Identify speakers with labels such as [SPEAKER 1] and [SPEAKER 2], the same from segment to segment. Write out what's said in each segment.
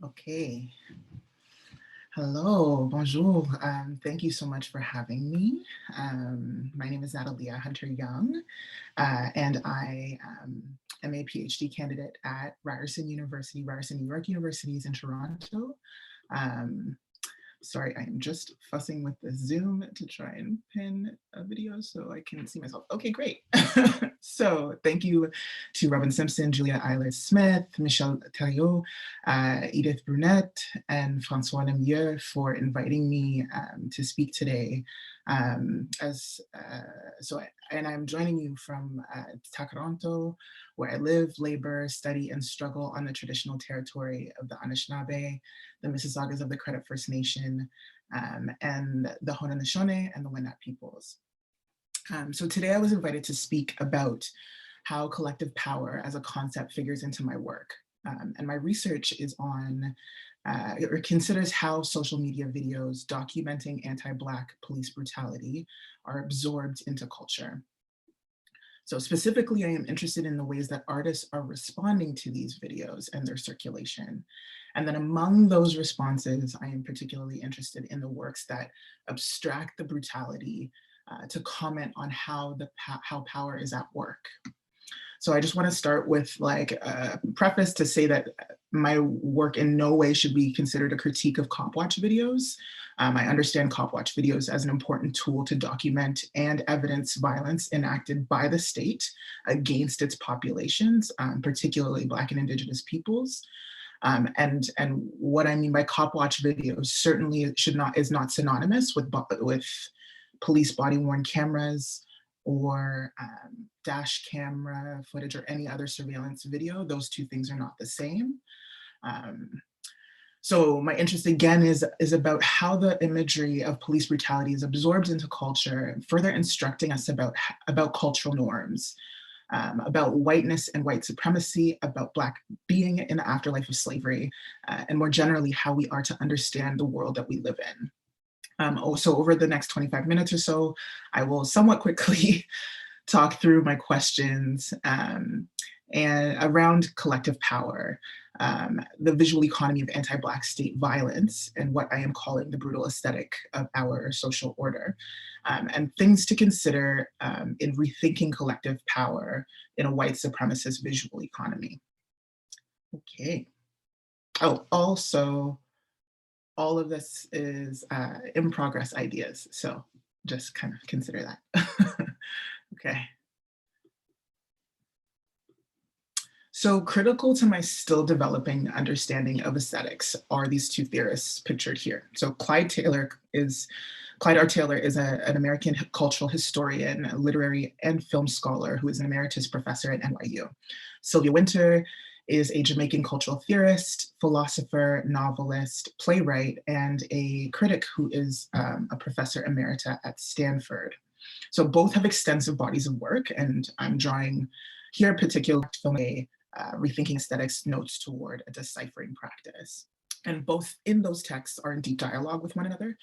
[SPEAKER 1] Okay. Hello, bonjour. Thank you so much for having me. My name is Nataleah Hunter-Young, and I am a PhD candidate at Ryerson University, Ryerson, New York Universities in Toronto. Um, Sorry, I am just fussing with the Zoom to try and pin a video so I can see myself. Okay, great. So thank you to Robin Simpson, Julia Eilers-Smith, Michelle Theriault, Edith Brunette, and Francois Lemieux for inviting me to speak today. And I'm joining you from Toronto, where I live, labor, study, and struggle on the traditional territory of the Anishinaabe, the Mississaugas of the Credit First Nation, and the Haudenosaunee and the Wendat peoples. So today I was invited to speak about how collective power as a concept figures into my work. And my research is on, or considers how social media videos documenting anti-Black police brutality are absorbed into culture. So specifically, I am interested in the ways that artists are responding to these videos and their circulation. And then among those responses, I am particularly interested in the works that abstract the brutality to comment on how power is at work. So I just want to start with like a preface to say that my work in no way should be considered a critique of cop watch videos. I understand cop watch videos as an important tool to document and evidence violence enacted by the state against its populations, particularly Black and Indigenous peoples. And what I mean by cop watch videos certainly is not synonymous with police body-worn cameras or dash camera footage or any other surveillance video. Those two things are not the same. So my interest again is about how the imagery of police brutality is absorbed into culture, further instructing us about cultural norms, about whiteness and white supremacy, about Black being in the afterlife of slavery, and more generally, how we are to understand the world that we live in. So over the next 25 minutes or so, I will somewhat quickly talk through my questions and around collective power, the visual economy of anti-Black state violence, and what I am calling the brutal aesthetic of our social order, and things to consider in rethinking collective power in a white supremacist visual economy. Okay. Oh, also, all of this is in progress ideas, so just kind of consider that. Okay. So critical to my still developing understanding of aesthetics are these two theorists pictured here. So Clyde R. Taylor is an American cultural historian, literary and film scholar who is an emeritus professor at NYU. Sylvia Wynter is a Jamaican cultural theorist, philosopher, novelist, playwright, and a critic who is a professor emerita at Stanford. So both have extensive bodies of work, and I'm drawing here particularly from a rethinking aesthetics notes toward a deciphering practice. And both in those texts are in deep dialogue with one another,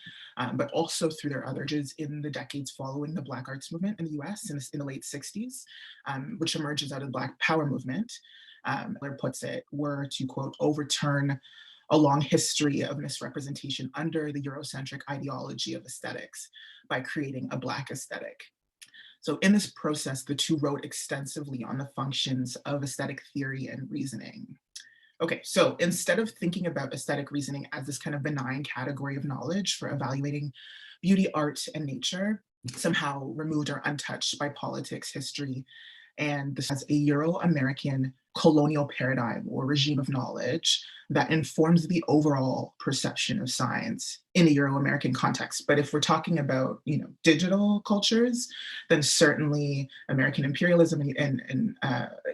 [SPEAKER 1] but also through their others in the decades following the Black arts movement in the US in the late 60s, which emerges out of the Black Power movement. Miller puts it, were to, quote, overturn a long history of misrepresentation under the Eurocentric ideology of aesthetics by creating a Black aesthetic. So in this process, the two wrote extensively on the functions of aesthetic theory and reasoning. Okay, so instead of thinking about aesthetic reasoning as this kind of benign category of knowledge for evaluating beauty, art, and nature, somehow removed or untouched by politics, history, and this has a Euro-American colonial paradigm or regime of knowledge that informs the overall perception of science in a Euro-American context. But if we're talking about, digital cultures, then certainly American imperialism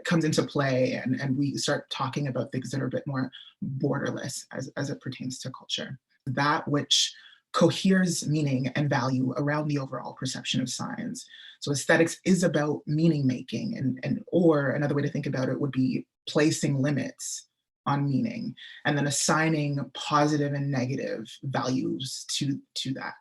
[SPEAKER 1] comes into play, and we start talking about things that are a bit more borderless as it pertains to culture. That which coheres meaning and value around the overall perception of science. So aesthetics is about meaning making, or another way to think about it would be placing limits on meaning and then assigning positive and negative values to that.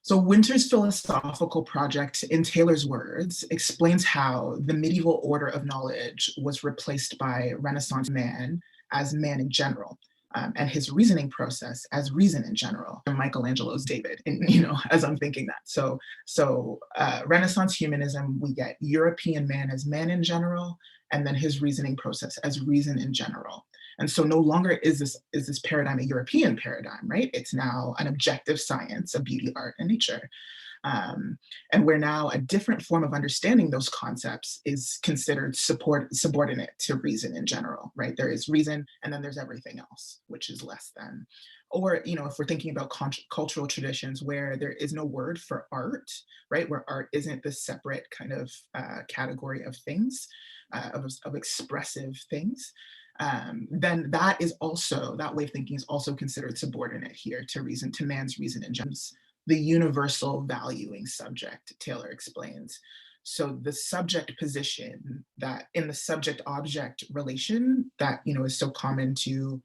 [SPEAKER 1] So Wynter's philosophical project, in Taylor's words, explains how the medieval order of knowledge was replaced by Renaissance man as man in general, and his reasoning process as reason in general. And Michelangelo's David, and, as I'm thinking that. So Renaissance humanism, we get European man as man in general, and then his reasoning process as reason in general. And so no longer is this paradigm a European paradigm, right? It's now an objective science of beauty, art, and nature. And where now a different form of understanding those concepts is considered subordinate to reason in general, right? There is reason, and then there's everything else, which is less than. Or, if we're thinking about cultural traditions where there is no word for art, right? Where art isn't this separate kind of category of things, of expressive things, then that way of thinking is also considered subordinate here to man's reason in general. The universal valuing subject, Taylor explains. So the subject position that in the subject-object relation that is so common to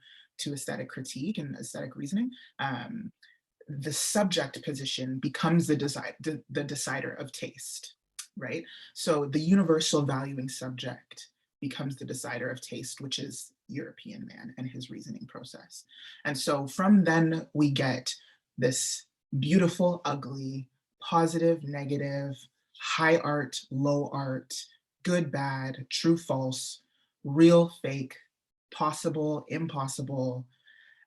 [SPEAKER 1] aesthetic critique and aesthetic reasoning, the subject position becomes the decider of taste, right? So the universal valuing subject becomes the decider of taste, which is European man and his reasoning process. And so from then we get this beautiful, ugly, positive, negative, high art, low art, good, bad, true, false, real, fake, possible, impossible,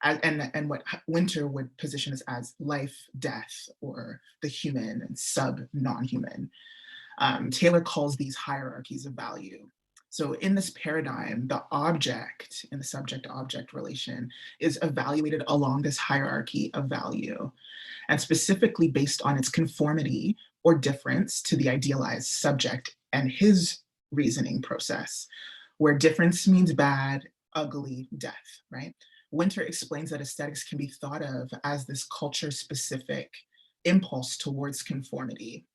[SPEAKER 1] and what Winter would position as life, death, or the human and sub-non-human. Taylor calls these hierarchies of value. So in this paradigm, the object in the subject-object relation is evaluated along this hierarchy of value, and specifically based on its conformity or difference to the idealized subject and his reasoning process, where difference means bad, ugly, death, right? Winter explains that aesthetics can be thought of as this culture-specific impulse towards conformity.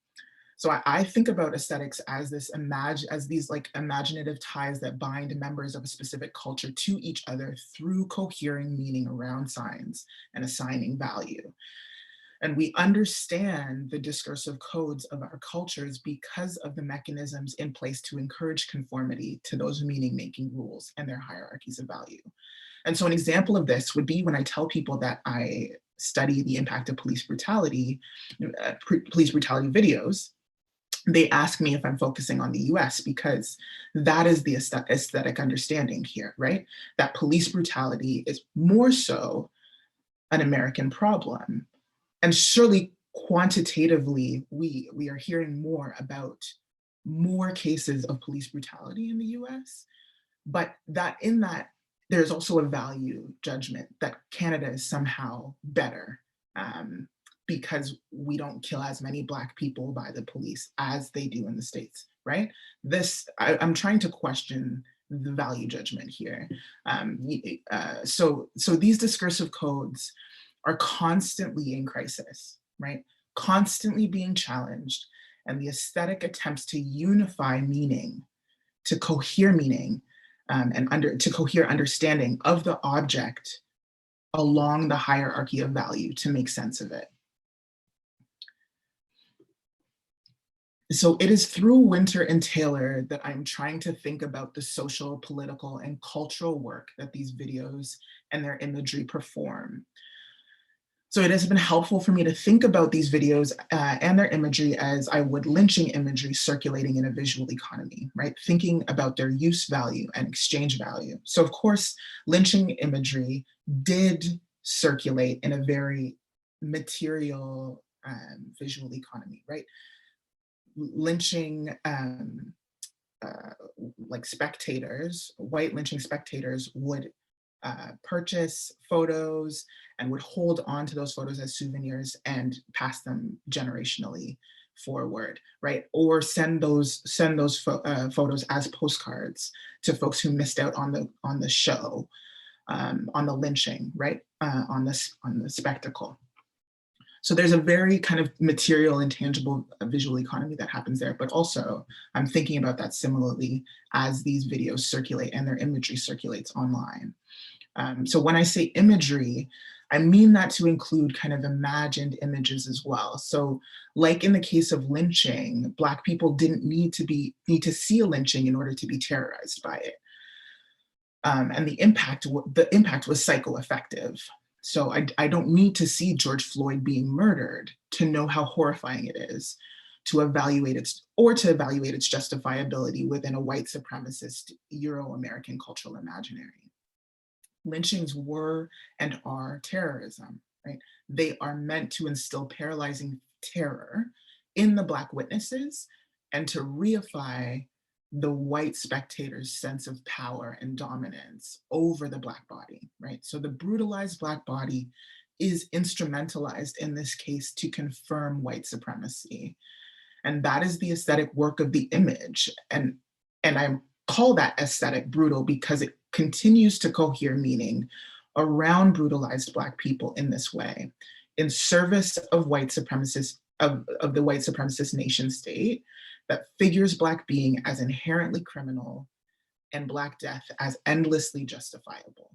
[SPEAKER 1] So I think about aesthetics as these like imaginative ties that bind members of a specific culture to each other through cohering meaning around signs and assigning value. And we understand the discursive codes of our cultures because of the mechanisms in place to encourage conformity to those meaning-making rules and their hierarchies of value. And so an example of this would be when I tell people that I study the impact of police brutality videos. They ask me if I'm focusing on the US because that is the aesthetic understanding here, right? That police brutality is more so an American problem. And surely quantitatively, we are hearing more about more cases of police brutality in the US, but in that there's also a value judgment that Canada is somehow better, because we don't kill as many Black people by the police as they do in the States, right? I'm trying to question the value judgment here. So these discursive codes are constantly in crisis, right? Constantly being challenged, and the aesthetic attempts to unify meaning, to cohere meaning, to cohere understanding of the object along the hierarchy of value to make sense of it. So it is through Winter and Taylor that I'm trying to think about the social, political, and cultural work that these videos and their imagery perform. So it has been helpful for me to think about these videos and their imagery as I would lynching imagery circulating in a visual economy, right? Thinking about their use value and exchange value. So of course, lynching imagery did circulate in a very material visual economy, right? Lynching like spectators, white lynching spectators would purchase photos and would hold on to those photos as souvenirs and pass them generationally forward, right? Or send those photos as postcards to folks who missed out on the show, on the lynching, right? On the spectacle. So there's a very kind of material and tangible visual economy that happens there, but also I'm thinking about that similarly as these videos circulate and their imagery circulates online. So when I say imagery, I mean that to include kind of imagined images as well. So like in the case of lynching, Black people didn't need to see a lynching in order to be terrorized by it. And the impact was psychoaffective. So I don't need to see George Floyd being murdered to know how horrifying it is to evaluate its justifiability within a white supremacist Euro-American cultural imaginary. Lynchings were and are terrorism, right? They are meant to instill paralyzing terror in the Black witnesses and to reify the white spectator's sense of power and dominance over the Black body, right? So the brutalized Black body is instrumentalized in this case to confirm white supremacy. And that is the aesthetic work of the image. And I call that aesthetic brutal because it continues to cohere meaning around brutalized Black people in this way, in service of white supremacists, of the white supremacist nation state that figures Black being as inherently criminal and Black death as endlessly justifiable.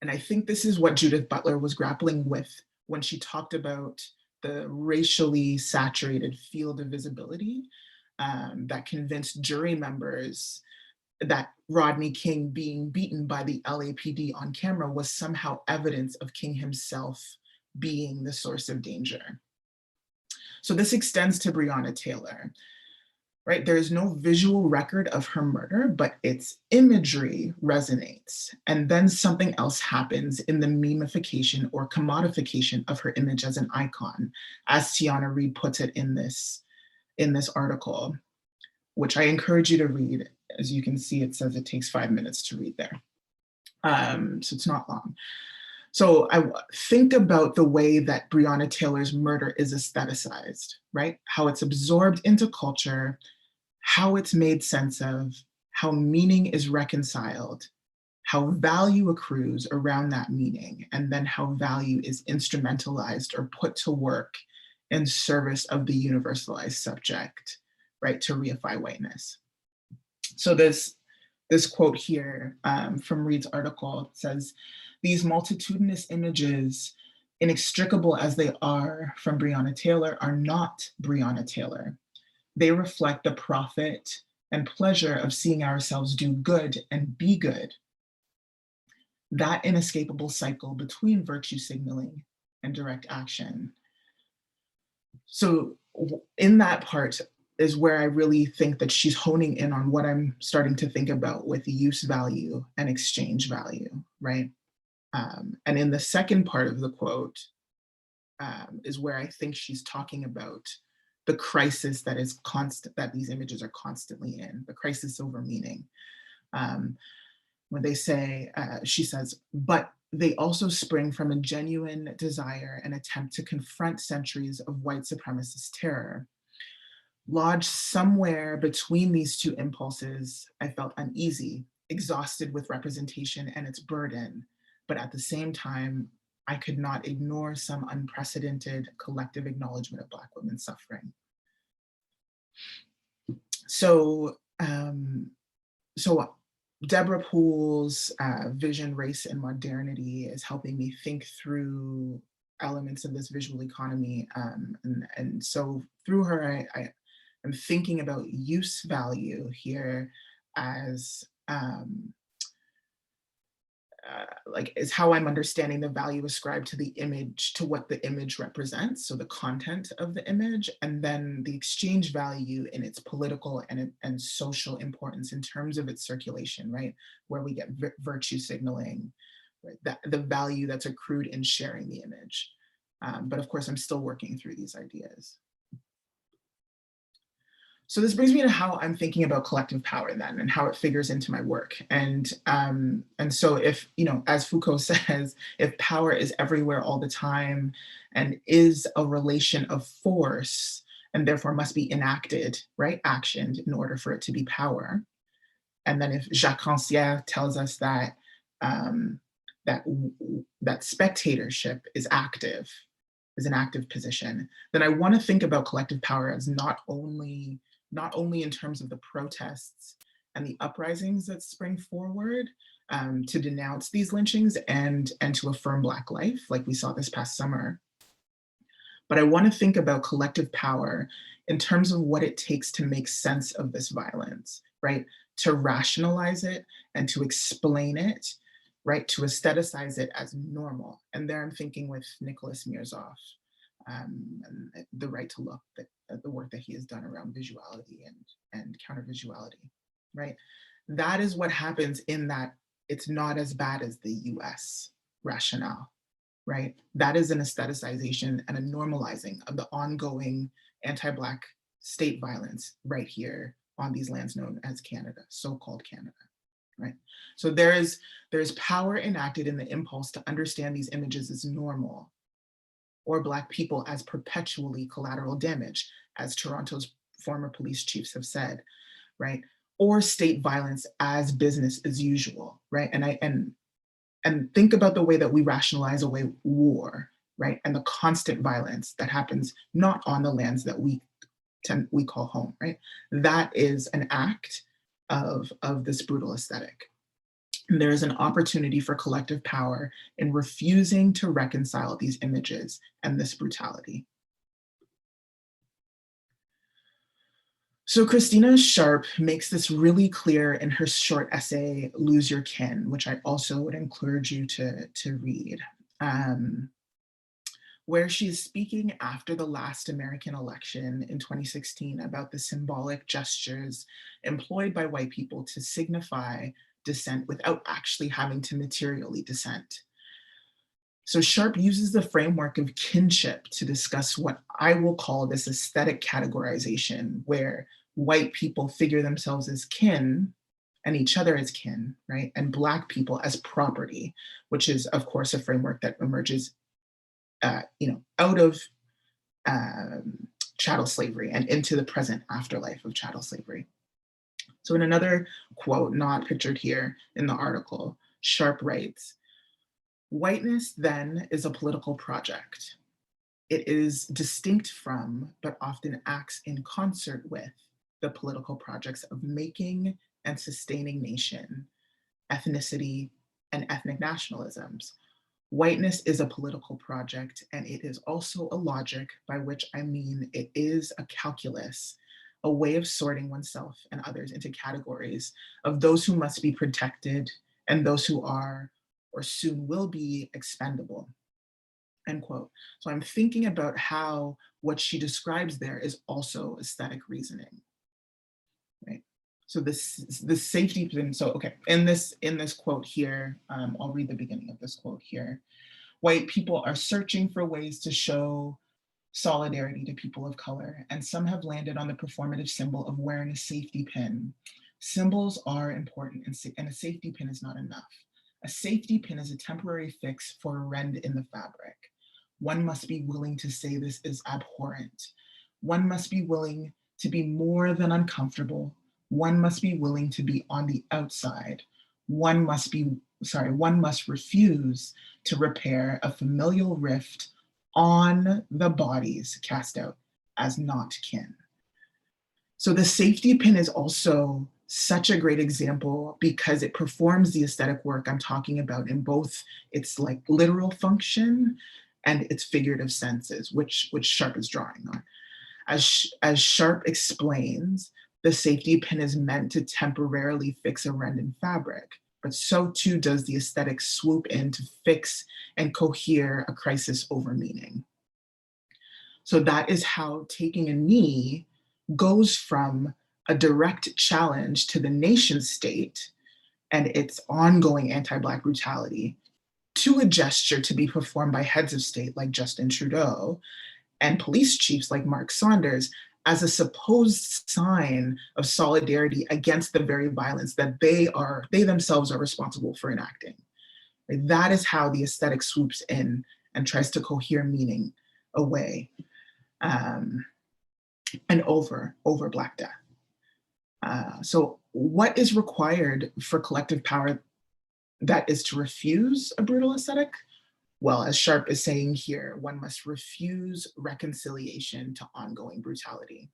[SPEAKER 1] And I think this is what Judith Butler was grappling with when she talked about the racially saturated field of visibility that convinced jury members that Rodney King being beaten by the LAPD on camera was somehow evidence of King himself being the source of danger. So this extends to Breonna Taylor, right? There is no visual record of her murder, but its imagery resonates. And then something else happens in the memification or commodification of her image as an icon, as Tiana Reid puts it in this article, which I encourage you to read. As you can see, it says it takes 5 minutes to read there. So it's not long. So I think about the way that Breonna Taylor's murder is aestheticized, right? How it's absorbed into culture, how it's made sense of, how meaning is reconciled, how value accrues around that meaning, and then how value is instrumentalized or put to work in service of the universalized subject, right, to reify whiteness. So this quote here from Reid's article says, "These multitudinous images, inextricable as they are from Breonna Taylor, are not Breonna Taylor. They reflect the profit and pleasure of seeing ourselves do good and be good. That inescapable cycle between virtue signaling and direct action." So in that part is where I really think that she's honing in on what I'm starting to think about with use value and exchange value, right? And in the second part of the quote is where I think she's talking about the crisis that is constant, that these images are constantly in, the crisis over meaning. When they say, she says, "But they also spring from a genuine desire and attempt to confront centuries of white supremacist terror. Lodged somewhere between these two impulses, I felt uneasy, exhausted with representation and its burden, but at the same time, I could not ignore some unprecedented collective acknowledgement of Black women's suffering." So, Deborah Poole's vision, race, and modernity is helping me think through elements of this visual economy. And so through her, I am thinking about use value here as like is how I'm understanding the value ascribed to the image, to what the image represents, so the content of the image, and then the exchange value in its political and social importance in terms of its circulation, right? Where we get virtue signaling, right? The value that's accrued in sharing the image. But of course, I'm still working through these ideas. So this brings me to how I'm thinking about collective power then and how it figures into my work. And so if, as Foucault says, if power is everywhere all the time and is a relation of force and therefore must be enacted, right, actioned in order for it to be power. And then if Jacques Rancière tells us that that spectatorship is active, is an active position, then I want to think about collective power as not only in terms of the protests and the uprisings that spring forward to denounce these lynchings and to affirm Black life, like we saw this past summer. But I want to think about collective power in terms of what it takes to make sense of this violence, right? to rationalize it and to explain it, right? To aestheticize it as normal. And there I'm thinking with Nicholas Mirzoff, and the right to look, that the work that he has done around visuality and counter-visuality, right? That is what happens in that it's not as bad as the US rationale, right? That is an aestheticization and a normalizing of the ongoing anti-Black state violence right here on these lands known as Canada, so-called Canada, right? So there is power enacted in the impulse to understand these images as normal, or Black people as perpetually collateral damage, as Toronto's former police chiefs have said, right? Or state violence as business as usual, right? And think about the way that we rationalize away war, right? And the constant violence that happens not on the lands that we call home, right? That is an act of this brutal aesthetic. And there is an opportunity for collective power in refusing to reconcile these images and this brutality. So Christina Sharp makes this really clear in her short essay, Lose Your Kin, which I also would encourage you to read, where she's speaking after the last American election in 2016 about the symbolic gestures employed by white people to signify dissent without actually having to materially dissent. So Sharp uses the framework of kinship to discuss what I will call this aesthetic categorization, where white people figure themselves as kin and each other as kin, right? And Black people as property, which is, of course, a framework that emerges out of chattel slavery and into the present afterlife of chattel slavery. So in another quote, not pictured here in the article, Sharp writes, "Whiteness then is a political project. It is distinct from, but often acts in concert with, the political projects of making and sustaining nation, ethnicity, and ethnic nationalisms. Whiteness is a political project, and it is also a logic, by which I mean it is a calculus, a way of sorting oneself and others into categories of those who must be protected and those who are or soon will be expendable." End quote. So I'm thinking about how what she describes there is also aesthetic reasoning, right? So the safety pin. So okay, in this quote here, I'll read the beginning of this quote here. "White people are searching for ways to show solidarity to people of color, and some have landed on the performative symbol of wearing a safety pin. Symbols are important, and a safety pin is not enough. A safety pin is a temporary fix for a rend in the fabric. One must be willing to say this is abhorrent. One must be willing to be more than uncomfortable. One must be willing to be on the outside. One must refuse to repair a familial rift on the bodies cast out as not kin." So the safety pin is also such a great example because it performs the aesthetic work I'm talking about in both its like literal function and its figurative senses, which Sharp is drawing on. As Sharp explains, the safety pin is meant to temporarily fix a rend in fabric, but so too does the aesthetic swoop in to fix and cohere a crisis over meaning. So that is how taking a knee goes from a direct challenge to the nation state and its ongoing anti-Black brutality to a gesture to be performed by heads of state like Justin Trudeau and police chiefs like Mark Saunders as a supposed sign of solidarity against the very violence that they themselves are responsible for enacting. That is how the aesthetic swoops in and tries to cohere meaning away and over Black death. So what is required for collective power that is to refuse a brutal aesthetic? Well, as Sharp is saying here, one must refuse reconciliation to ongoing brutality.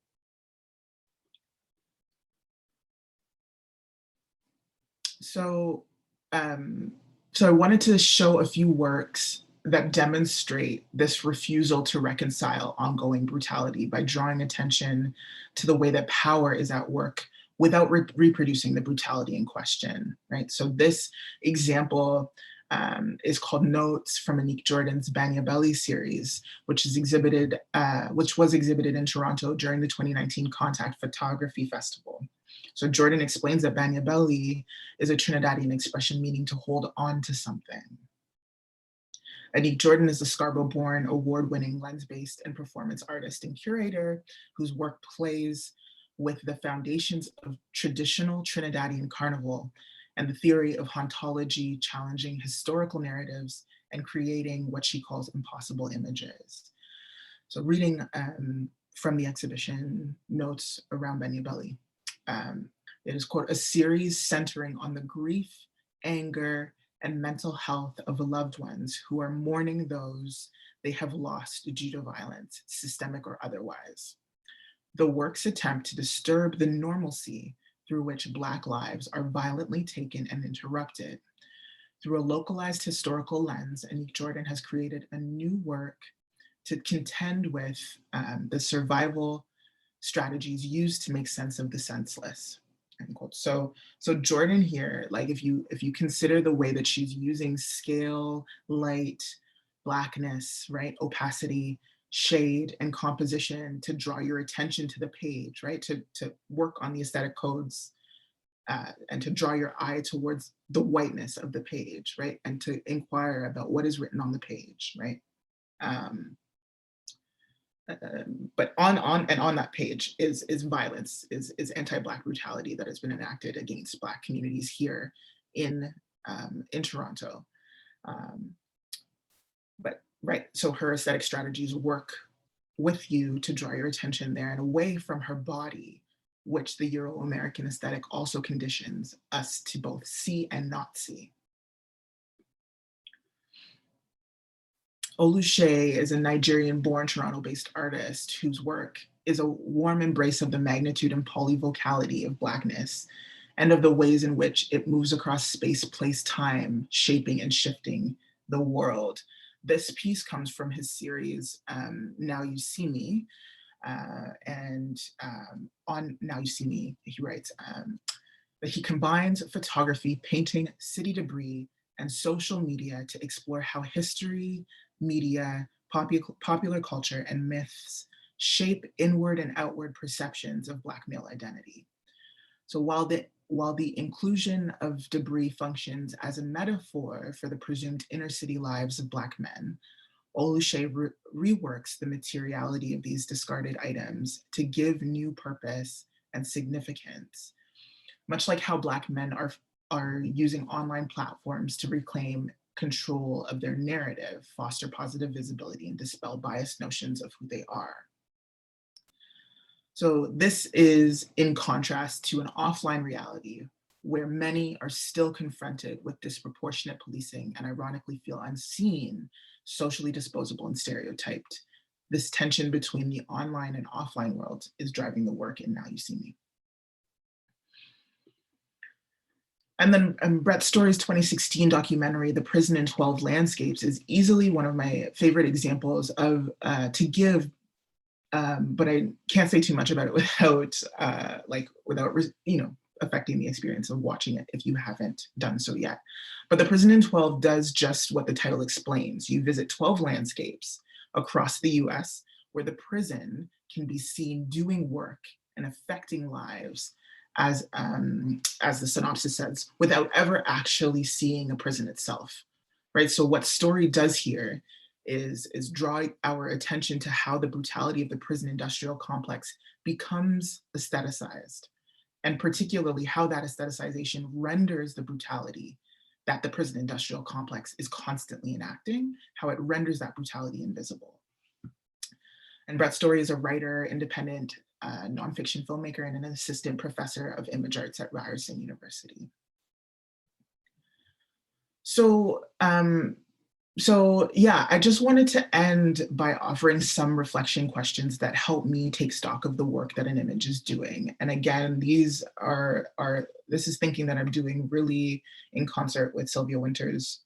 [SPEAKER 1] So I wanted to show a few works that demonstrate this refusal to reconcile ongoing brutality by drawing attention to the way that power is at work without reproducing the brutality in question, right? So this example is called Notes from Anik Jordan's Banyabelly series, which was exhibited in Toronto during the 2019 Contact Photography Festival. So Jordan explains that Banyabelly is a Trinidadian expression meaning to hold on to something. Anik Jordan is a Scarborough-born, award-winning lens-based and performance artist and curator whose work plays with the foundations of traditional Trinidadian carnival and the theory of hauntology, challenging historical narratives and creating what she calls impossible images. So reading from the exhibition Notes around Banyabelly. It is, quote, a series centering on the grief, anger, and mental health of loved ones who are mourning those they have lost due to violence, systemic or otherwise. The work's attempt to disturb the normalcy through which Black lives are violently taken and interrupted. Through a localized historical lens, Anik Jordan has created a new work to contend with the survival strategies used to make sense of the senseless. End quote. So Jordan here, like if you consider the way that she's using scale, light, Blackness, right, opacity, shade, and composition to draw your attention to the page, right, to work on the aesthetic codes and to draw your eye towards the whiteness of the page, right, and to inquire about what is written on the page, right. But on that page is violence, is anti-Black brutality that has been enacted against Black communities here in Toronto. But right, so her aesthetic strategies work with you to draw your attention there and away from her body, which the Euro-American aesthetic also conditions us to both see and not see. Oluseyi is a Nigerian-born Toronto-based artist whose work is a warm embrace of the magnitude and polyvocality of Blackness and of the ways in which it moves across space, place, time, shaping and shifting the world. This piece comes from his series, Now You See Me. And on Now You See Me, he writes that he combines photography, painting, city debris, and social media to explore how history, media, popular culture, and myths shape inward and outward perceptions of Black male identity. So while the inclusion of debris functions as a metaphor for the presumed inner city lives of Black men, Oluseyi reworks the materiality of these discarded items to give new purpose and significance, much like how Black men are using online platforms to reclaim control of their narrative, foster positive visibility, and dispel biased notions of who they are. So this is in contrast to an offline reality where many are still confronted with disproportionate policing and ironically feel unseen, socially disposable, and stereotyped. This tension between the online and offline world is driving the work in Now You See Me. And then Brett Story's 2016 documentary, The Prison in 12 Landscapes, is easily one of my favorite examples of to give, but I can't say too much about it without affecting the experience of watching it if you haven't done so yet. But The Prison in 12 does just what the title explains. You visit 12 landscapes across the US where the prison can be seen doing work and affecting lives, as the synopsis says, without ever actually seeing a prison itself, right? So what Story does here is draw our attention to how the brutality of the prison industrial complex becomes aestheticized, and particularly how that aestheticization renders the brutality that the prison industrial complex is constantly enacting, how it renders that brutality invisible. And Brett Story is a writer, independent nonfiction filmmaker, and an assistant professor of image arts at Ryerson University. So yeah, I just wanted to end by offering some reflection questions that help me take stock of the work that an image is doing. And again, this is thinking that I'm doing really in concert with Sylvia Winter's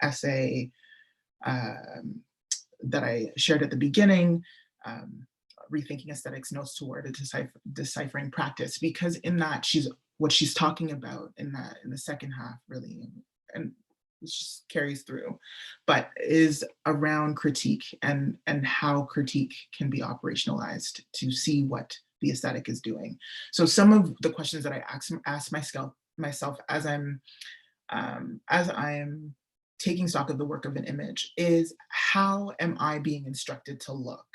[SPEAKER 1] essay that I shared at the beginning, Rethinking Aesthetics, Notes Toward a Deciphering Practice, because in that what she's talking about in the second half really, and it just carries through, but is around critique and how critique can be operationalized to see what the aesthetic is doing. So some of the questions that I ask myself as I'm taking stock of the work of an image is, how am I being instructed to look?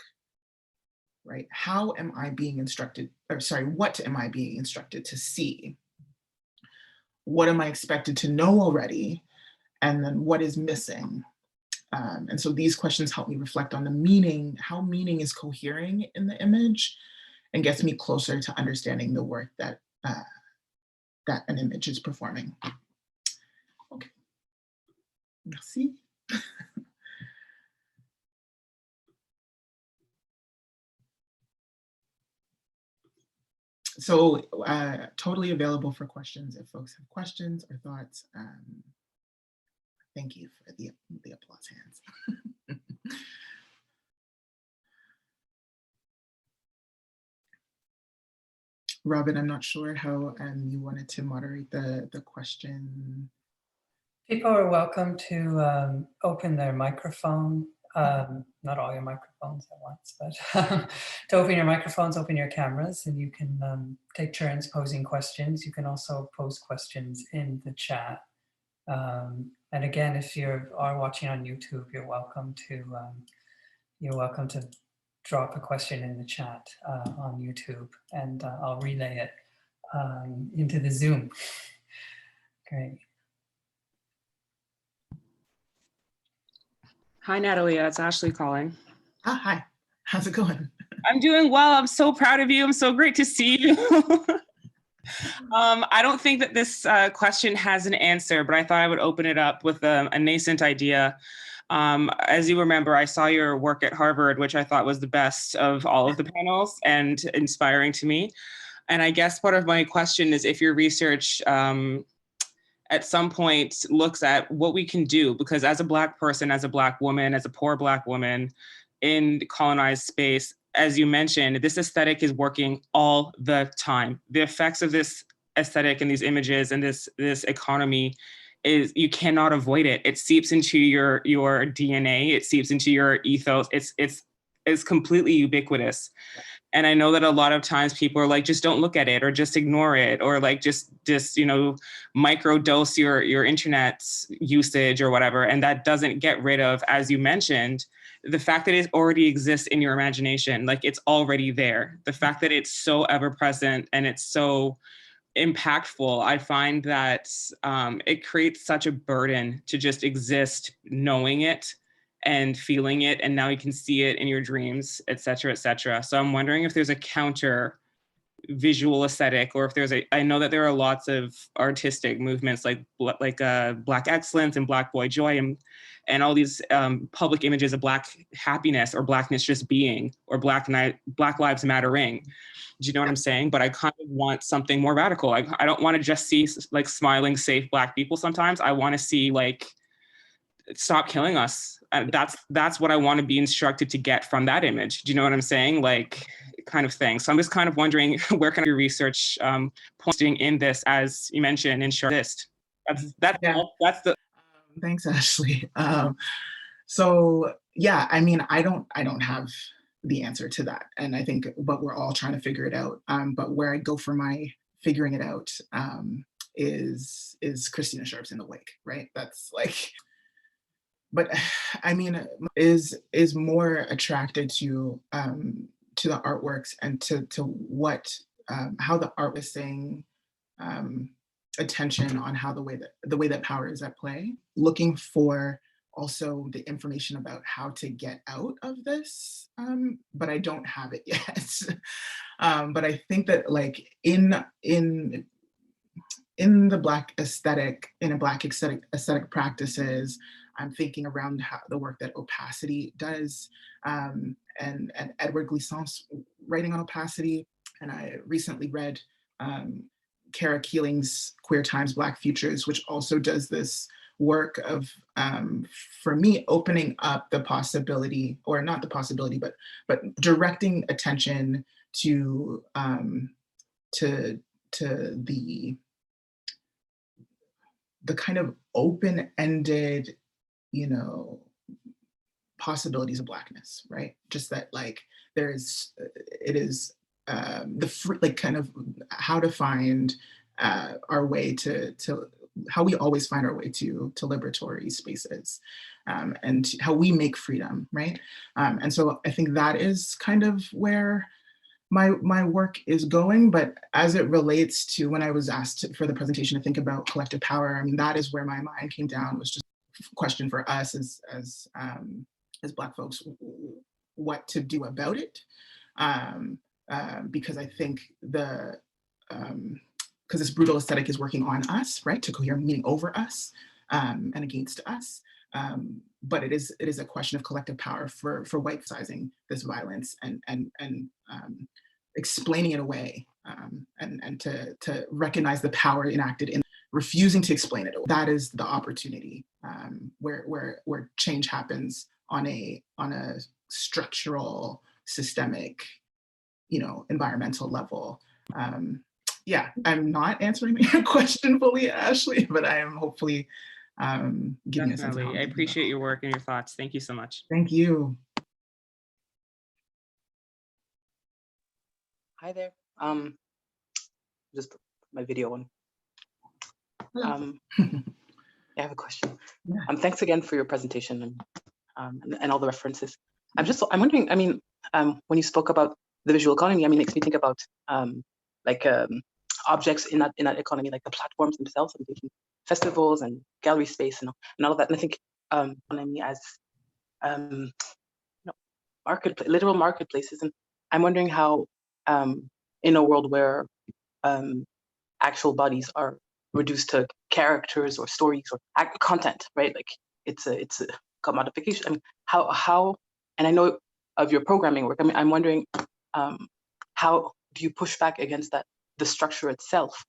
[SPEAKER 1] Right? How am I being instructed, or sorry, what am I being instructed to see? What am I expected to know already? And then what is missing? And so these questions help me reflect on the meaning, how meaning is cohering in the image, and gets me closer to understanding the work that that an image is performing. Okay, merci. So totally available for questions if folks have questions or thoughts. Thank you for the applause hands. Robin, I'm not sure how you wanted to moderate the question.
[SPEAKER 2] People are welcome to open their microphone. Not all your microphones at once, but to open your microphones, open your cameras, and you can take turns posing questions. You can also pose questions in the chat. And again, if you are watching on YouTube, you're welcome to drop a question in the chat on YouTube, and I'll relay it into the Zoom. Great.
[SPEAKER 3] Hi, Nataleah. It's Ashley calling.
[SPEAKER 1] Hi. How's it going?
[SPEAKER 3] I'm doing well. I'm so proud of you. I'm so great to see you. I don't think that this question has an answer, but I thought I would open it up with a nascent idea. As you remember, I saw your work at Harvard, which I thought was the best of all of the panels and inspiring to me. And I guess part of my question is if your research at some point looks at what we can do, because as a Black person, as a Black woman, as a poor Black woman in colonized space, as you mentioned, this aesthetic is working all the time. The effects of this aesthetic and these images and this economy is, you cannot avoid it. It seeps into your DNA. It seeps into your ethos. It's completely ubiquitous. And I know that a lot of times people are like, just don't look at it, or just ignore it, or like just micro dose your internet usage or whatever. And that doesn't get rid of, as you mentioned, the fact that it already exists in your imagination. Like, it's already there. The fact that it's so ever present and it's so impactful, I find that it creates such a burden to just exist knowing it and feeling it, and now you can see it in your dreams, et cetera, et cetera. So I'm wondering if there's a counter visual aesthetic, or if there's I know that there are lots of artistic movements like Black excellence and Black boy joy and all these public images of Black happiness or Blackness just being, or Black Lives Mattering. Do you know what I'm saying? But I kind of want something more radical. I don't want to just see like smiling, safe Black people sometimes. I want to see like, stop killing us. And that's what I want to be instructed to get from that image. Do you know what I'm saying? Like, kind of thing. So I'm just kind of wondering, where can your research pointing in this, as you mentioned, in short list? That's the.
[SPEAKER 1] Thanks, Ashley. So yeah, I mean, I don't have the answer to that, and I think, but we're all trying to figure it out. But where I go for my figuring it out is Christina Sharp's In the Wake, right? That's like. But I mean, is more attracted to the artworks and to what how the art is saying attention on how the way that power is at play. Looking for also the information about how to get out of this, but I don't have it yet. But I think that like in the Black aesthetic, in a Black aesthetic practices, I'm thinking around the work that opacity does, and Edward Glissant's writing on opacity. And I recently read Kara Keeling's Queer Times, Black Futures, which also does this work of, for me, opening up the possibility, or not the possibility, but directing attention to the kind of open-ended, you know, possibilities of Blackness, right? Just that, like, it is the free, like, kind of how to find our way to how we always find our way to liberatory spaces, and how we make freedom, right? And so I think that is kind of where my work is going. But as it relates to when I was asked for the presentation to think about collective power, I mean, that is where my mind came down, was just a question for us as Black folks, what to do about it. Because I think because this brutal aesthetic is working on us, right, to cohere meaning over us, and against us. But it is a question of collective power for white-sizing this violence and explaining it away, and to recognize the power enacted in refusing to explain it. That is the opportunity, where change happens on a structural, systemic, environmental level. Yeah, I'm not answering your question fully, Ashley, but I am hopefully giving a sense of how
[SPEAKER 3] I appreciate your work and your thoughts. Thank you so much.
[SPEAKER 1] Thank you.
[SPEAKER 4] Hi there. Just put my video on. I have a question.
[SPEAKER 1] Yeah.
[SPEAKER 4] Thanks again for your presentation and all the references. I'm wondering, I mean, when you spoke about the visual economy, I mean, it makes me think about objects in that economy, like the platforms themselves. I'm thinking festivals and gallery space and all of that. And I think economy as literal marketplaces. And I'm wondering how, in a world where actual bodies are reduced to characters or stories or content, right? Like it's a commodification. I mean, how, and I know of your programming work. I mean, I'm wondering, how do you push back against that, the structure itself?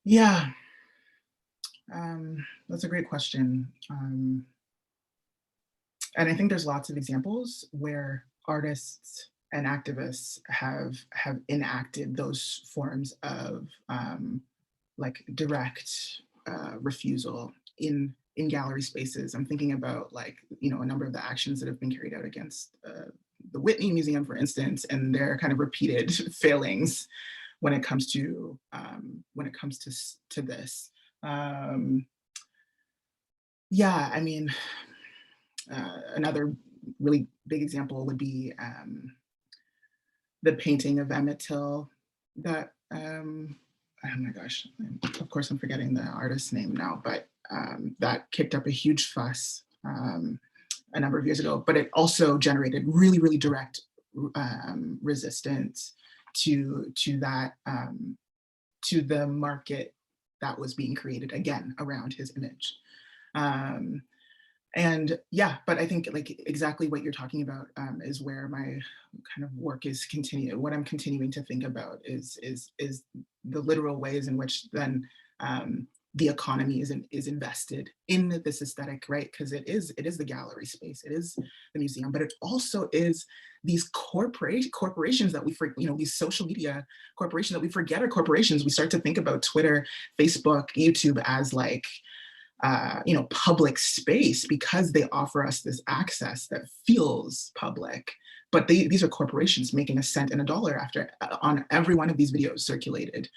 [SPEAKER 1] Yeah. That's a great question. And I think there's lots of examples where artists and activists have enacted those forms of like direct refusal in gallery spaces. I'm thinking about, like, a number of the actions that have been carried out against the Whitney Museum, for instance, and their kind of repeated failings when it comes to this. Yeah, I mean, another really big example would be the painting of Emmett Till that, oh my gosh, of course I'm forgetting the artist's name now, but that kicked up a huge fuss a number of years ago, but it also generated really, really direct resistance to that, to the market that was being created again around his image. And yeah, but I think, like, exactly what you're talking about is where my kind of work is what I'm continuing to think about is the literal ways in which then the economy is invested in this aesthetic, right? Because it is the gallery space, it is the museum, but it also is these corporations that we these social media corporations that we forget are corporations. We start to think about Twitter, Facebook, YouTube as like, public space because they offer us this access that feels public, but these are corporations making a cent and a dollar on every one of these videos circulated,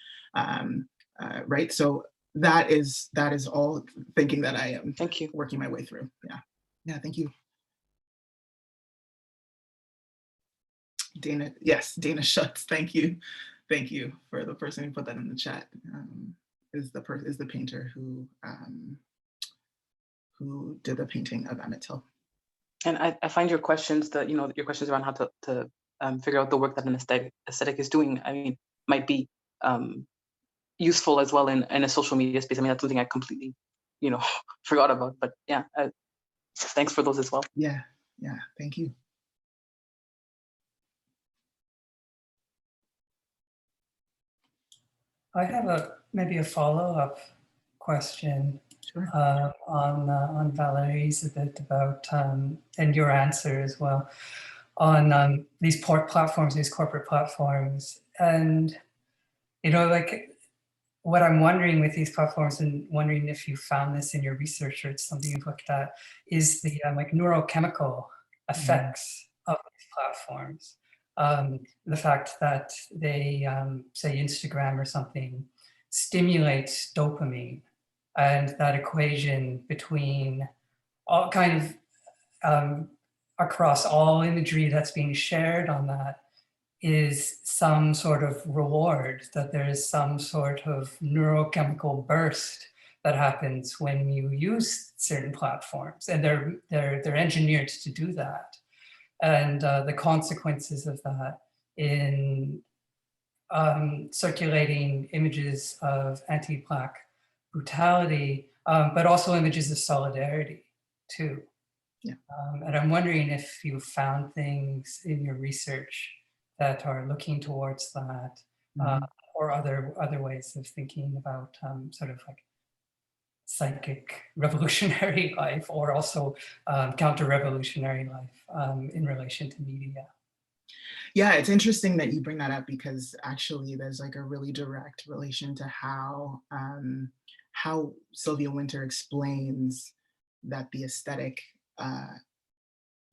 [SPEAKER 1] right? So that is all thinking that I am working my way through. Yeah, thank you. Dana, yes, Dana Schutz, thank you for the person who put that in the chat. Is the painter who did the painting of Emmett Till.
[SPEAKER 4] And I find your questions your questions around how to figure out the work that an aesthetic is doing, I mean, might be useful as well in a social media space. I mean, that's something I completely, forgot about, but yeah, thanks for those as well.
[SPEAKER 1] Yeah, thank you.
[SPEAKER 2] I have maybe a follow-up question
[SPEAKER 1] Sure.
[SPEAKER 2] on Valerie's a bit about, and your answer as well, on these platforms, these corporate platforms. And, you know, like what I'm wondering with these platforms, and wondering if you found this in your research or it's something you've looked at, is the like neurochemical effects of these platforms. The fact that they, say Instagram or something, stimulates dopamine, and that equation between all kind of across all imagery that's being shared on that is some sort of reward, that there is some sort of neurochemical burst that happens when you use certain platforms, and they're engineered to do that. And the consequences of that in circulating images of anti-Black brutality, but also images of solidarity too.
[SPEAKER 1] Yeah.
[SPEAKER 2] And I'm wondering if you found things in your research that are looking towards that, or other ways of thinking about sort of like psychic revolutionary life, or also counter-revolutionary life in relation to media.
[SPEAKER 1] Yeah, it's interesting that you bring that up, because actually there's like a really direct relation to how Sylvia Wynter explains that the aesthetic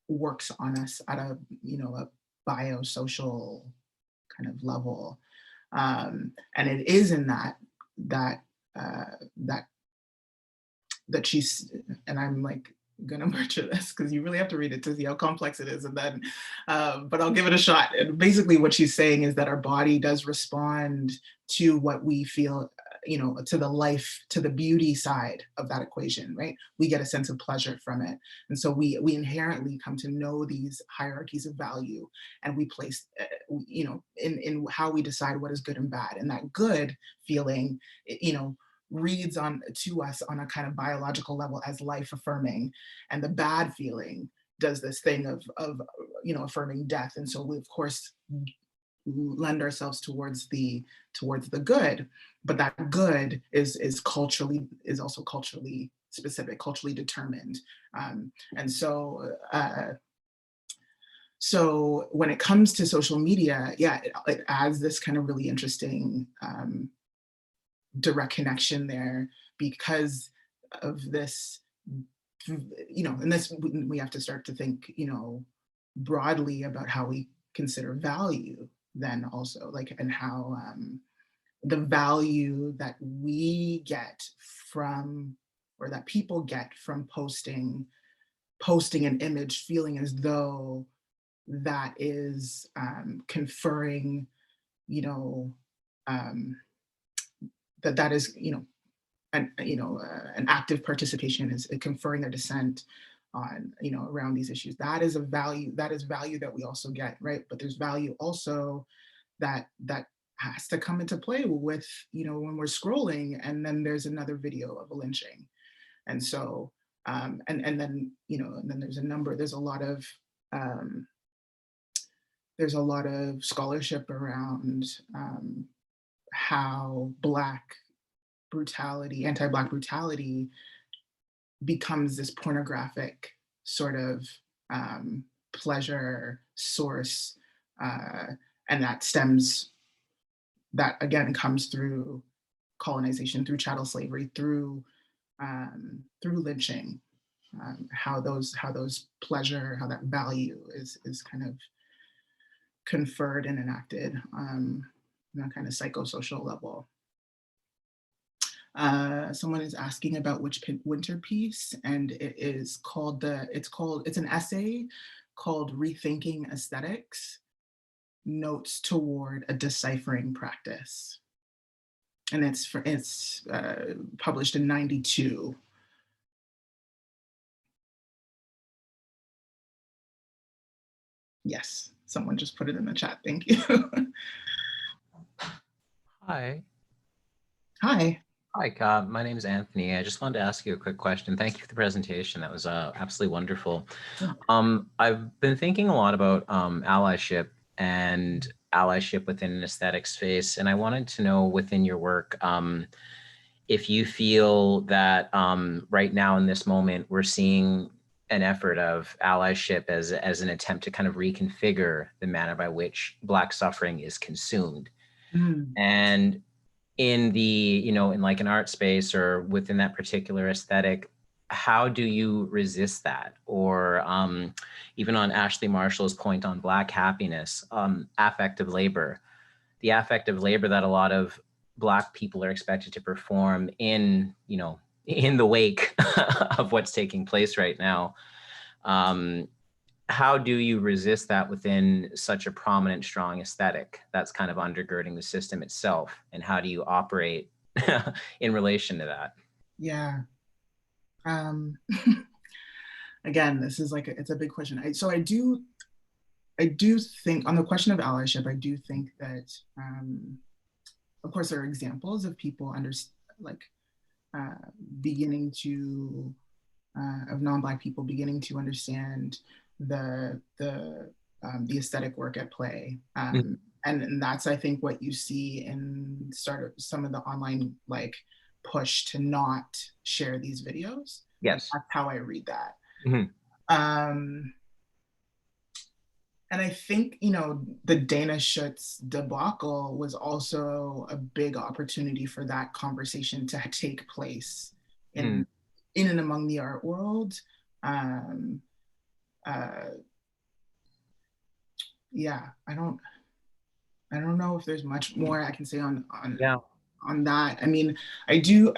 [SPEAKER 1] works on us at a, you know, a biosocial kind of level. And it is in that she's, and I'm like gonna butcher this because you really have to read it to see how complex it is, and then but I'll give it a shot. And basically what she's saying is that our body does respond to what we feel, you know, to the life, to the beauty side of that equation, right? We get a sense of pleasure from it. And so we inherently come to know these hierarchies of value, and we place, you know, in how we decide what is good and bad. And that good feeling, you know, reads on to us on a kind of biological level as life affirming, and the bad feeling does this thing of you know, affirming death. And so we of course lend ourselves towards the good, but that good is also culturally specific, culturally determined. And so so when it comes to social media, yeah, it adds this kind of really interesting direct connection there, because of this, you know, and this, we have to start to think, you know, broadly about how we consider value then also, like, and how the value that we get from, or that people get from posting an image, feeling as though that is conferring, you know, that is, you know, an active participation, is conferring their dissent on, you know, around these issues. That is a value, that is value that we also get, right? But there's value also that has to come into play with, you know, when we're scrolling and then there's another video of a lynching. And so, and then, you know, and then there's a lot of scholarship around how Black brutality, anti-Black brutality, becomes this pornographic sort of pleasure source, and that again comes through colonization, through chattel slavery, through lynching, how those pleasure, how that value is kind of conferred and enacted on a kind of psychosocial level. Someone is asking about which Wynter piece, and it's an essay called Rethinking Aesthetics, Notes Toward a Deciphering Practice. And it's published in '92. Yes, someone just put it in the chat, thank you.
[SPEAKER 5] Hi.
[SPEAKER 1] Hi.
[SPEAKER 5] Hi, my name is Anthony. I just wanted to ask you a quick question. Thank you for the presentation. That was absolutely wonderful. I've been thinking a lot about allyship and allyship within an aesthetic space, and I wanted to know within your work, if you feel that right now in this moment, we're seeing an effort of allyship as an attempt to kind of reconfigure the manner by which Black suffering is consumed. And in the, in like an art space or within that particular aesthetic, how do you resist that? Or even on Ashley Marshall's point on Black happiness, affective labor, the affective labor that a lot of Black people are expected to perform in, in the wake of what's taking place right now. How do you resist that within such a prominent, strong aesthetic that's kind of undergirding the system itself? And how do you operate in relation to that?
[SPEAKER 1] Yeah. Again, this is like, it's a big question. So I do think on the question of allyship, I do think that, of course, there are examples of people beginning to, of non-Black people beginning to understand the aesthetic work at play. And that's, I think, what you see in some of the online push to not share these videos.
[SPEAKER 5] Yes.
[SPEAKER 1] That's how I read that. And I think, the Dana Schutz debacle was also a big opportunity for that conversation to take place in and among the art world. Yeah, I don't know if there's much more I can say on that. I mean, you're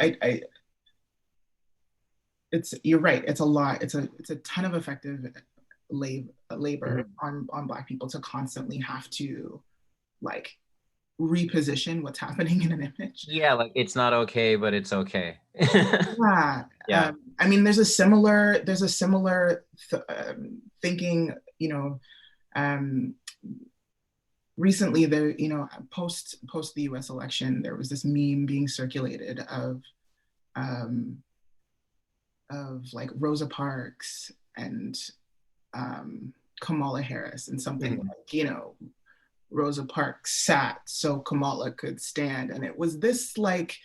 [SPEAKER 1] right. It's a lot. It's a ton of effective labor on Black people to constantly have to reposition what's happening in an image.
[SPEAKER 5] Yeah, it's not okay, but it's okay.
[SPEAKER 1] Yeah. I mean, there's a similar thinking. Recently, there, post the U.S. election, there was this meme being circulated of Rosa Parks and Kamala Harris, and something Rosa Parks sat so Kamala could stand, and it was this wait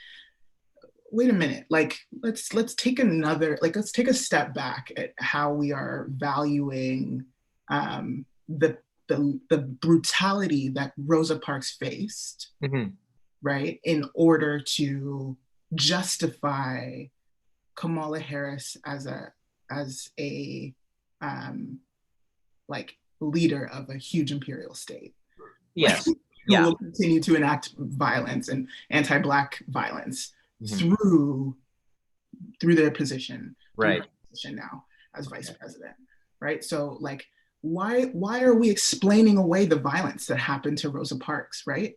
[SPEAKER 1] a minute, let's take a step back at how we are valuing the brutality that Rosa Parks faced, right, in order to justify Kamala Harris as a leader of a huge imperial state.
[SPEAKER 5] Yes.
[SPEAKER 1] Who will continue to enact violence and anti-Black violence through their position,
[SPEAKER 5] right?
[SPEAKER 1] Position now as vice president, right? So why are we explaining away the violence that happened to Rosa Parks, right?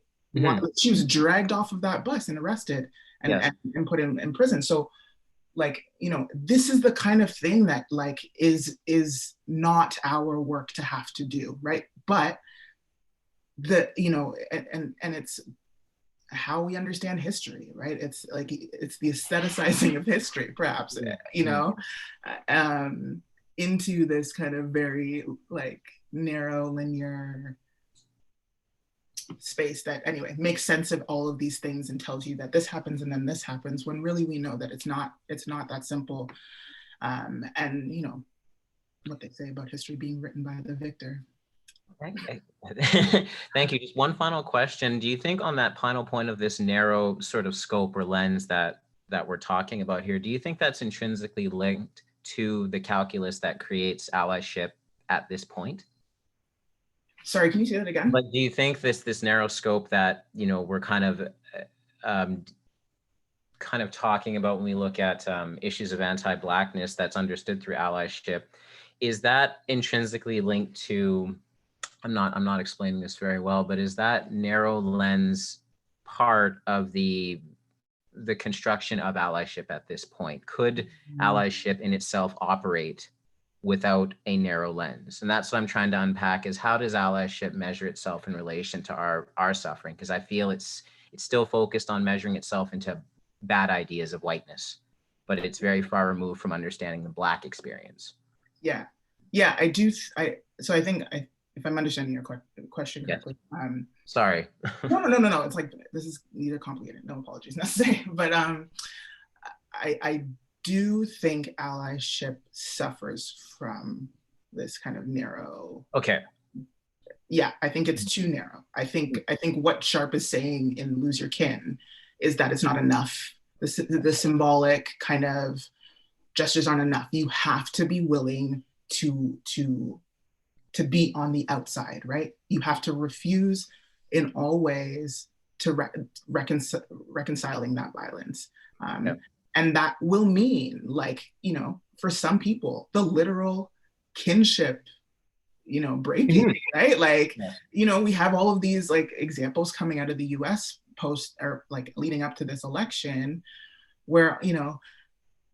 [SPEAKER 1] She was dragged off of that bus and arrested and put in prison. So this is the kind of thing that is not our work to have to do, right? But and it's how we understand history, right? It's it's the aestheticizing of history, perhaps, into this kind of very narrow linear space that anyway makes sense of all of these things and tells you that this happens and then this happens, when really we know that it's not that simple. And what they say about history being written by the victor.
[SPEAKER 5] Okay. Thank you. Just one final question. Do you think on that final point of this narrow sort of scope or lens that we're talking about here, do you think that's intrinsically linked to the calculus that creates allyship at this point?
[SPEAKER 1] Sorry, can you say that again?
[SPEAKER 5] But do you think this narrow scope that we're kind of talking about when we look at issues of anti-Blackness that's understood through allyship, is that intrinsically linked to, I'm not explaining this very well, but is that narrow lens part of the construction of allyship at this point? Could allyship in itself operate without a narrow lens? And that's what I'm trying to unpack, is how does allyship measure itself in relation to our suffering? Because I feel it's still focused on measuring itself into bad ideas of whiteness, but it's very far removed from understanding the Black experience.
[SPEAKER 1] Yeah, I do. So I think if I'm understanding your question correctly,
[SPEAKER 5] Sorry.
[SPEAKER 1] No. It's like, this is neither complicated, no apologies necessary. But I do think allyship suffers from this kind of narrow.
[SPEAKER 5] Okay.
[SPEAKER 1] Yeah, I think it's too narrow. I think what Sharp is saying in Lose Your Kin is that it's not enough. The symbolic kind of gestures aren't enough. You have to be willing to be on the outside, right? You have to refuse in all ways to reconciling that violence.
[SPEAKER 5] Yep.
[SPEAKER 1] And that will mean, like, you know, for some people, the literal kinship, you know, breaking, right? Like,
[SPEAKER 5] Yeah.
[SPEAKER 1] you know, we have all of these like examples coming out of the US post or like leading up to this election where, you know,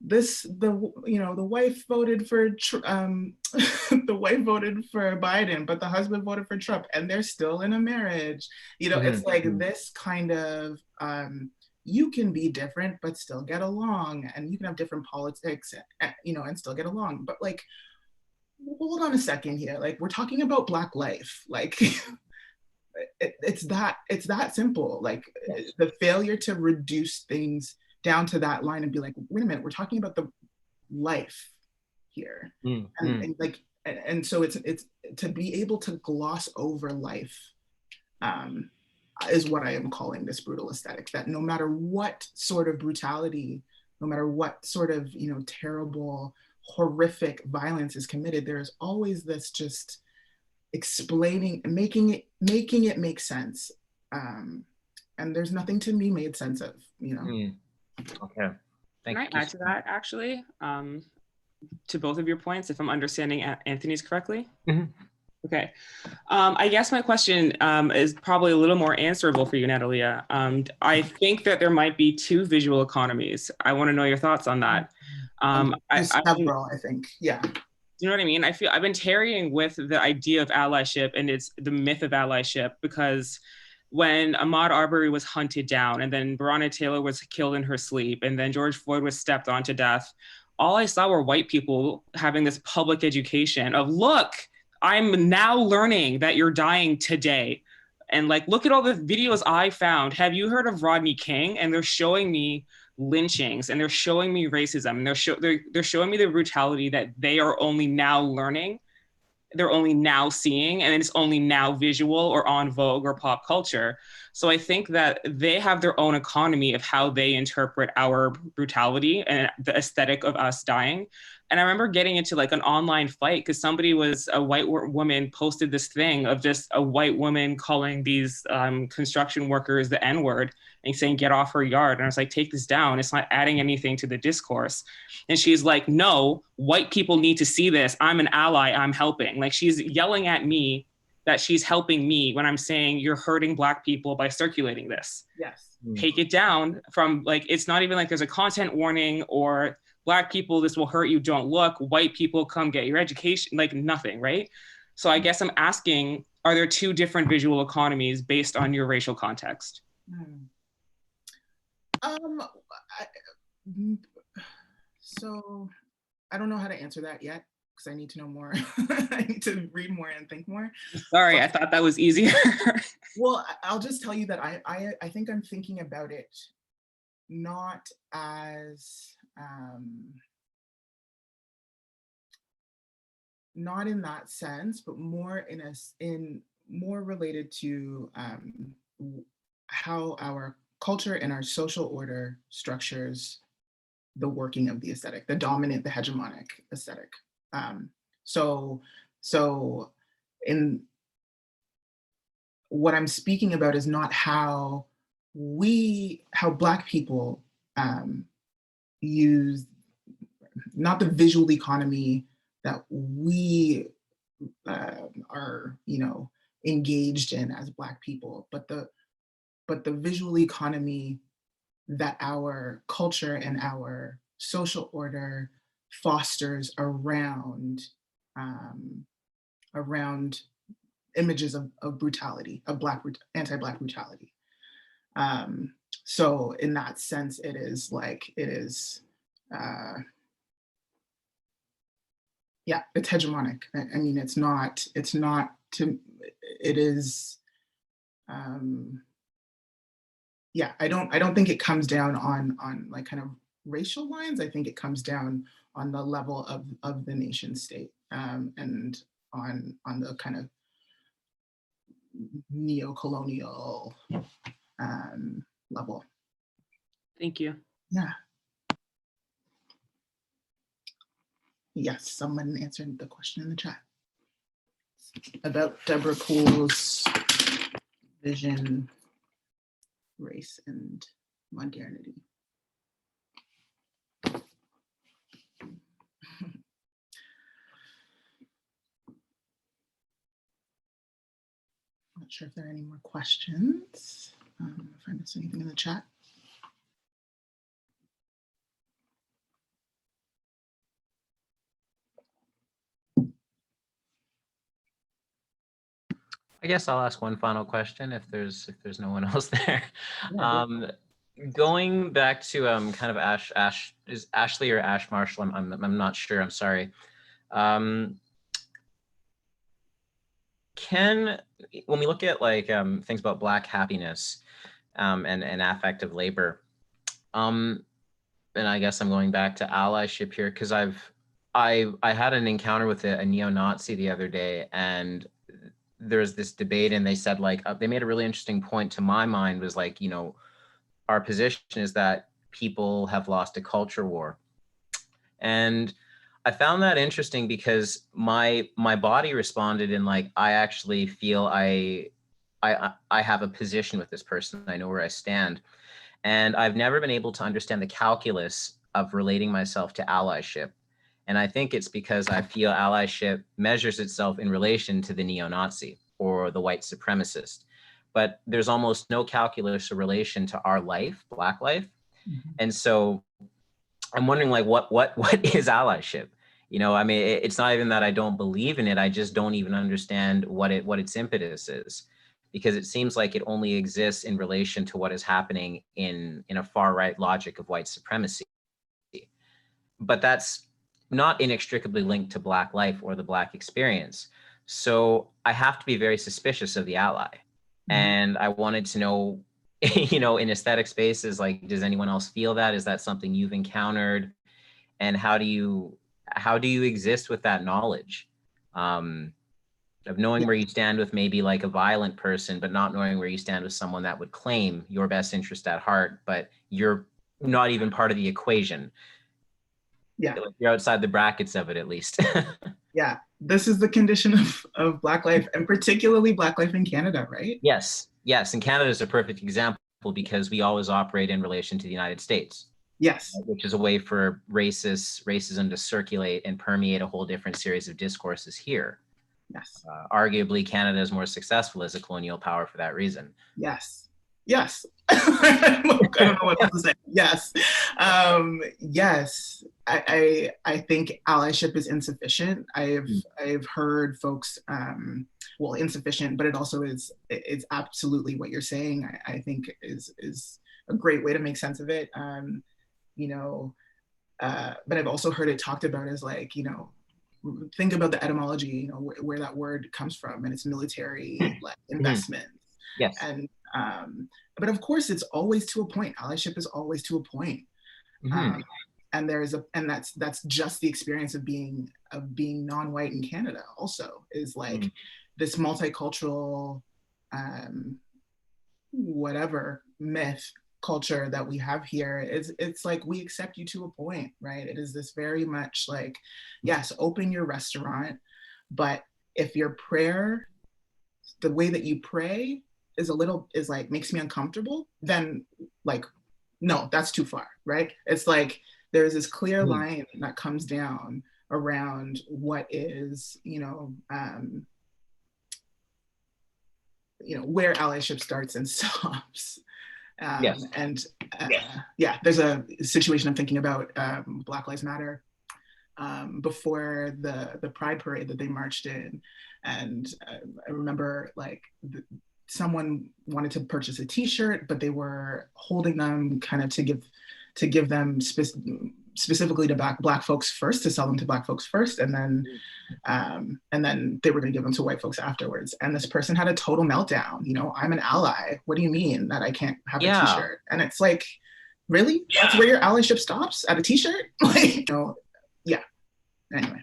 [SPEAKER 1] the wife voted for the wife voted for Biden, but the husband voted for Trump, and they're still in a marriage. You know, it's like this kind of you can be different but still get along, and you can have different politics, you know, and still get along. But like, hold on a second here. Like, we're talking about Black life. Like, it's that simple. Like, the failure to reduce things down to that line and be like, wait a minute, we're talking about the life here. And so it's to be able to gloss over life is what I am calling this brutal aesthetic, that no matter what sort of brutality, no matter what sort of, you know, terrible, horrific violence is committed, there is always this just explaining, making it make sense. And there's nothing to be made sense of, you know.
[SPEAKER 5] Okay.
[SPEAKER 3] Can I add to that, actually, to both of your points, if I'm understanding Anthony's correctly? Okay. I guess my question is probably a little more answerable for you, Nataleah. I think that there might be two visual economies. I want to know your thoughts on that.
[SPEAKER 1] Several, I think. Yeah.
[SPEAKER 3] Do you know what I mean? I've been tarrying with the idea of allyship and it's the myth of allyship, because when Ahmaud Arbery was hunted down and then Breonna Taylor was killed in her sleep and then George Floyd was stepped on to death, all I saw were white people having this public education of, look, I'm now learning that you're dying today. And like, look at all the videos I found. Have you heard of Rodney King? And they're showing me lynchings and they're showing me racism and they're showing me the brutality that they are only now learning. They're only now seeing, and it's only now visual or on Vogue or pop culture. So I think that they have their own economy of how they interpret our brutality and the aesthetic of us dying. And I remember getting into like an online fight because a white woman posted this thing of just a white woman calling these construction workers the N-word and saying, get off her yard. And I was like, take this down. It's not adding anything to the discourse. And she's like, no, white people need to see this. I'm an ally, I'm helping. Like, she's yelling at me that she's helping me when I'm saying you're hurting Black people by circulating this.
[SPEAKER 1] Yes.
[SPEAKER 3] Take it down from, like, it's not even like there's a content warning or Black people, this will hurt you, don't look. White people, come get your education, like nothing, right? So I guess I'm asking, are there two different visual economies based on your racial context?
[SPEAKER 1] So I don't know how to answer that yet because I need to know more. I need to read more and think more.
[SPEAKER 3] Sorry, I thought that was easier.
[SPEAKER 1] Well, I'll just tell you that I think I'm thinking about it not as not in that sense, but more in more related to how our culture and our social order structures the working of the aesthetic, the dominant, the hegemonic aesthetic. So in what I'm speaking about is not how Black people use, not the visual economy that we are, you know, engaged in as Black people, but the visual economy that our culture and our social order fosters around images of brutality, of anti-Black brutality. So in that sense, it is yeah, it's hegemonic. I mean, it is Yeah, I don't think it comes down on like kind of racial lines. I think it comes down on the level of the nation state, and on the kind of neo-colonial level.
[SPEAKER 3] Thank you.
[SPEAKER 1] Yeah. Yes, someone answered the question in the chat about Deborah Poole's vision, race, and modernity. Not sure if there are any more questions. If I missed anything in the chat.
[SPEAKER 5] I guess I'll ask one final question if there's no one else there.
[SPEAKER 1] Yeah,
[SPEAKER 5] Going back to kind of Ash is Ashley or Ash Marshall? I'm not sure. I'm sorry. When we look at like things about Black happiness and affective labor, and I guess I'm going back to allyship here because I had an encounter with a neo-Nazi the other day, and there's this debate, and they said like they made a really interesting point to my mind was like, you know, our position is that people have lost a culture war. And I found that interesting because my body responded in like, I actually feel I have a position with this person. I know where I stand. And I've never been able to understand the calculus of relating myself to allyship. And I think it's because I feel allyship measures itself in relation to the neo-Nazi or the white supremacist. But there's almost no calculus or relation to our life, Black life.
[SPEAKER 1] Mm-hmm.
[SPEAKER 5] And so I'm wondering like, what is allyship? You know, I mean, it's not even that I don't believe in it. I just don't even understand what its impetus is, because it seems like it only exists in relation to what is happening in a far right logic of white supremacy. But that's not inextricably linked to Black life or the Black experience. So I have to be very suspicious of the ally. Mm-hmm. And I wanted to know, you know, in aesthetic spaces, like, does anyone else feel that? Is that something you've encountered? And how do you exist with that knowledge of knowing where you stand with maybe like a violent person, but not knowing where you stand with someone that would claim your best interest at heart, but you're not even part of the equation.
[SPEAKER 1] Yeah,
[SPEAKER 5] you're outside the brackets of it, at least.
[SPEAKER 1] Yeah, this is the condition of Black life, and particularly Black life in Canada, right?
[SPEAKER 5] Yes, and Canada is a perfect example because we always operate in relation to the United States.
[SPEAKER 1] Yes.
[SPEAKER 5] Which is a way for racism to circulate and permeate a whole different series of discourses here.
[SPEAKER 1] Yes.
[SPEAKER 5] Arguably, Canada is more successful as a colonial power for that reason.
[SPEAKER 1] Yes. I don't know what else to say. Yes. Yes. I think allyship is insufficient. I've heard folks, well, insufficient, but it also is, it's absolutely what you're saying. I think is a great way to make sense of it. You know, but I've also heard it talked about as like, you know, think about the etymology, you know, where that word comes from, and it's military like investments.
[SPEAKER 5] Yes.
[SPEAKER 1] And but of course, it's always to a point. Allyship is always to a point. And that's just the experience of being non-white in Canada. Also, is like this multicultural, whatever myth culture that we have here. It's like we accept you to a point, right? It is this very much like, yes, open your restaurant, but if your prayer, the way that you pray is like makes me uncomfortable, then like, no, that's too far, right? It's like there's this clear line that comes down around what is, you know, where allyship starts and stops.
[SPEAKER 5] Yes.
[SPEAKER 1] And yeah, there's a situation I'm thinking about, Black Lives Matter, before the Pride Parade that they marched in. And I remember like someone wanted to purchase a t-shirt, but they were holding them kind of to give them specifically to black folks first, to sell them to black folks first, and then they were going to give them to white folks afterwards. And this person had a total meltdown. You know, I'm an ally. What do you mean that I can't have a T-shirt? And it's like, really? That's where your allyship stops, at a T-shirt? Like, you know, yeah. Anyway.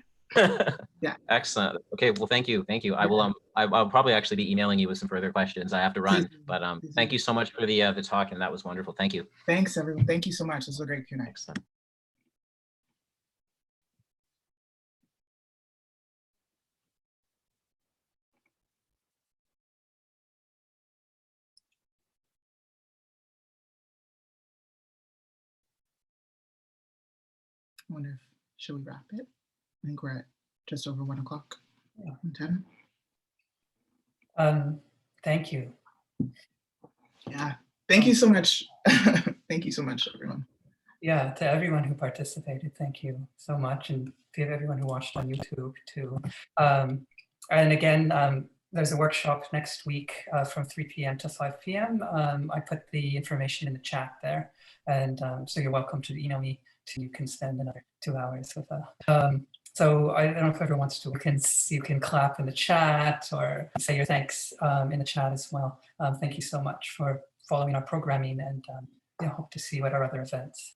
[SPEAKER 1] Yeah.
[SPEAKER 5] Excellent. Okay. Well, thank you. I will. I'll probably actually be emailing you with some further questions. I have to run, but thank you so much for the talk, and that was wonderful. Thank you.
[SPEAKER 1] Thanks, everyone. Thank you so much. This was a great Q&A.
[SPEAKER 5] Excellent.
[SPEAKER 1] I wonder if, should we wrap it? I think we're at just over 1 o'clock.
[SPEAKER 2] Yeah.
[SPEAKER 1] 10.
[SPEAKER 2] Thank you.
[SPEAKER 1] Yeah. Thank you so much. Thank you so much, everyone.
[SPEAKER 2] Yeah, to everyone who participated, thank you so much. And to everyone who watched on YouTube too. And again, there's a workshop next week from 3 p.m. to 5 p.m. I put the information in the chat there. And so you're welcome to email me. You can spend another 2 hours with us. So I don't know if everyone wants to, you can clap in the chat or say your thanks in the chat as well. Thank you so much for following our programming, and hope to see you at our other events.